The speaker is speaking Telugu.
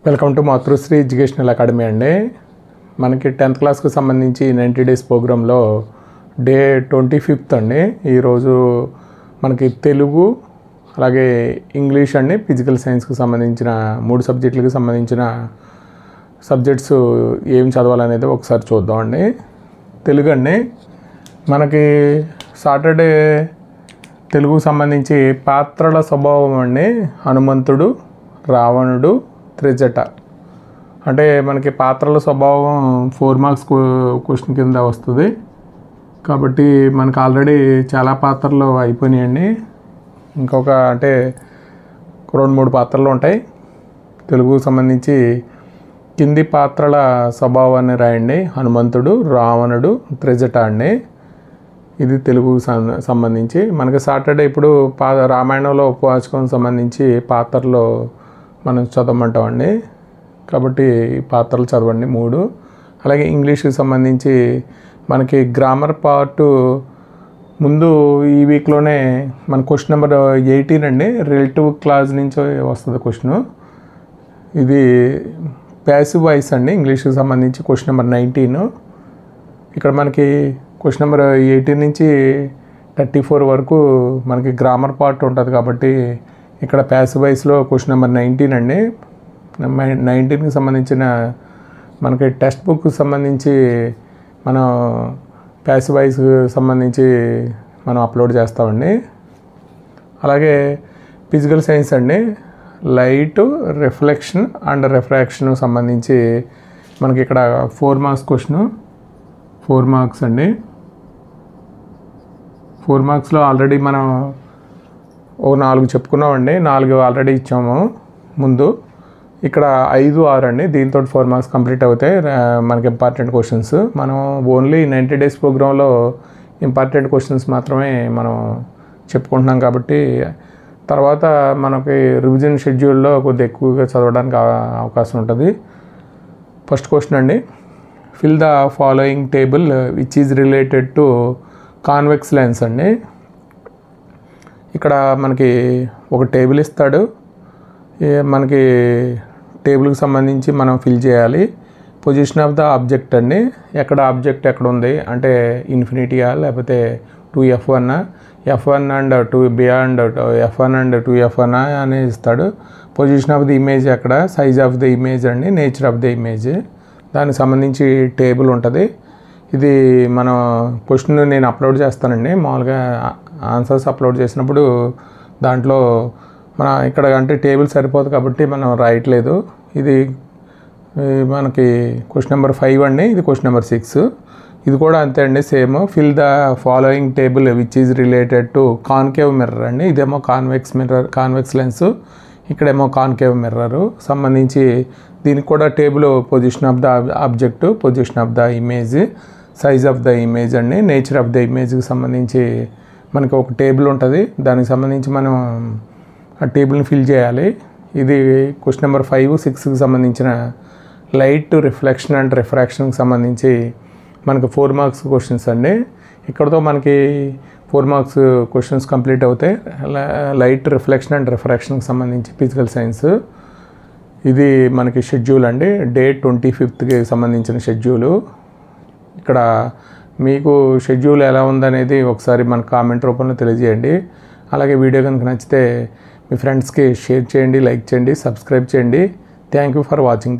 Welcome to Matrusri educational academy అండి. మనకి 10th క్లాస్కి సంబంధించి 90 డేస్ ప్రోగ్రాంలో డే 25th అండి. ఈరోజు మనకి తెలుగు అలాగే ఇంగ్లీష్ అండి ఫిజికల్ సైన్స్కి సంబంధించిన 3 సబ్జెక్టులకు సంబంధించిన సబ్జెక్ట్స్ ఏం చదవాలనేది ఒకసారి చూద్దామండి. తెలుగు అండి, మనకి సాటర్డే తెలుగుకు సంబంధించి పాత్రల స్వభావం అండి. హనుమంతుడు, రావణుడు, త్రిజట. అంటే మనకి పాత్రల స్వభావం 4 మార్క్స్ క్వశ్చన్ కింద వస్తుంది కాబట్టి మనకు ఆల్రెడీ చాలా పాత్రలు అయిపోయినాయండి. ఇంకొక అంటే 2-3 పాత్రలు ఉంటాయి. తెలుగుకు సంబంధించి కింది పాత్రల స్వభావాన్ని రాయండి. హనుమంతుడు, రావణుడు, త్రిజట అండి. ఇది తెలుగుకు సంబంధించి మనకి సాటర్డే ఇప్పుడు రామాయణంలో ఉపవాచకం సంబంధించి పాత్రలు మనం చదవమంటామండి. కాబట్టి ఈ పాత్రలు చదవండి 3. అలాగే ఇంగ్లీష్కి సంబంధించి మనకి గ్రామర్ పార్ట్ ముందు ఈ వీక్లోనే మన క్వశ్చన్ నెంబర్ 18 అండి. రిలేటివ్ క్లాజ్ నుంచి వస్తుంది క్వశ్చన్. ఇది ప్యాసివ్ వాయిస్ అండి. ఇంగ్లీష్కి సంబంధించి క్వశ్చన్ నెంబర్ 19. ఇక్కడ మనకి క్వశ్చన్ నెంబర్ 18 నుంచి 34 వరకు మనకి గ్రామర్ పార్ట్ ఉంటుంది కాబట్టి ఇక్కడ ప్యాసివ్ వాయిస్లో క్వశ్చన్ నెంబర్ 19 అండి. 19కి సంబంధించిన మనకి టెక్స్ట్ బుక్ సంబంధించి మనం ప్యాసివ్ వాయిస్ సంబంధించి మనం అప్లోడ్ చేస్తామండి. అలాగే ఫిజికల్ సైన్స్ అండి, లైట్, రిఫ్లెక్షన్ అండ్ రిఫ్రాక్షన్ సంబంధించి మనకి ఇక్కడ 4 మార్క్స్ క్వశ్చన్. 4 మార్క్స్ అండి. 4 మార్క్స్లో ఆల్రెడీ మనం 4 చెప్పుకున్నామండి. 4 ఆల్రెడీ ఇచ్చాము ముందు. ఇక్కడ 5, 6 అండి. దీంతో 4 మార్క్స్ కంప్లీట్ అవుతాయి. మనకి ఇంపార్టెంట్ క్వశ్చన్స్ మనం ఓన్లీ 90 డేస్ ప్రోగ్రాంలో ఇంపార్టెంట్ క్వశ్చన్స్ మాత్రమే మనం చెప్పుకుంటున్నాం కాబట్టి తర్వాత మనకి రివిజన్ షెడ్యూల్లో కొద్దిగా ఎక్కువగా చదవడానికి అవకాశం ఉంటుంది. ఫస్ట్ క్వశ్చన్ అండి, fill the following table which is related to convex lens అండి. ఇక్కడ మనకి ఒక టేబుల్ ఇస్తాడు. మనకి టేబుల్కి సంబంధించి మనం ఫిల్ చేయాలి. పొజిషన్ ఆఫ్ ద ఆబ్జెక్ట్ అండి. ఎక్కడ ఆబ్జెక్ట్ ఎక్కడ ఉంది అంటే ఇన్ఫినిటీయా లేకపోతే 2F1 F1 and 2 beyond F1 and 2F1 అని ఇస్తాడు. పొజిషన్ ఆఫ్ ది ఇమేజ్ ఎక్కడ, సైజ్ ఆఫ్ ది ఇమేజ్ అండి, నేచర్ ఆఫ్ ది ఇమేజ్, దానికి సంబంధించి టేబుల్ ఉంటుంది. ఇది మనం క్వశ్చన్ నేను అప్లోడ్ చేస్తానండి. మామూలుగా ఆన్సర్స్ అప్లోడ్ చేసినప్పుడు దాంట్లో మన ఇక్కడ అంటే టేబుల్ సరిపోదు కాబట్టి మనం రాయట్లేదు. ఇది మనకి క్వశ్చన్ నెంబర్ 5 అండి. ఇది క్వశ్చన్ నెంబర్ 6. ఇది కూడా అంతే అండి, same. Fill the following table which is related to concave mirror అండి. ఇదేమో కాన్వెక్స్ మిర్రర్, కాన్వెక్స్ లెన్స్. ఇక్కడేమో కాన్కేవ్ మిర్రర్ సంబంధించి దీనికి కూడా table position of the object, position of the image, size of the image అండి, నేచర్ ఆఫ్ ద ఇమేజ్కి సంబంధించి మనకి ఒక టేబుల్ ఉంటుంది. దానికి సంబంధించి మనం ఆ టేబుల్ని ఫిల్ చేయాలి. ఇది క్వశ్చన్ నెంబర్ 5, 6కి సంబంధించిన లైట్, రిఫ్లెక్షన్ అండ్ రిఫ్రాక్షన్కి సంబంధించి మనకి 4 మార్క్స్ క్వశ్చన్స్ అండి. ఇక్కడతో మనకి 4 మార్క్స్ క్వశ్చన్స్ కంప్లీట్ అవుతాయి. లైట్, రిఫ్లెక్షన్ అండ్ రిఫ్రాక్షన్కి సంబంధించి ఫిజికల్ సైన్స్. ఇది మనకి షెడ్యూల్ అండి. డే 25కి సంబంధించిన షెడ్యూలు. ఇక్కడ మీకు షెడ్యూల్ ఎలా ఉందనేది ఒకసారి మన కామెంట్ రూపంలో తెలియజేయండి. అలాగే వీడియో కనుక నచ్చితే మీ ఫ్రెండ్స్కి షేర్ చేయండి, లైక్ చేయండి, సబ్స్క్రైబ్ చేయండి. Thank you for watching this.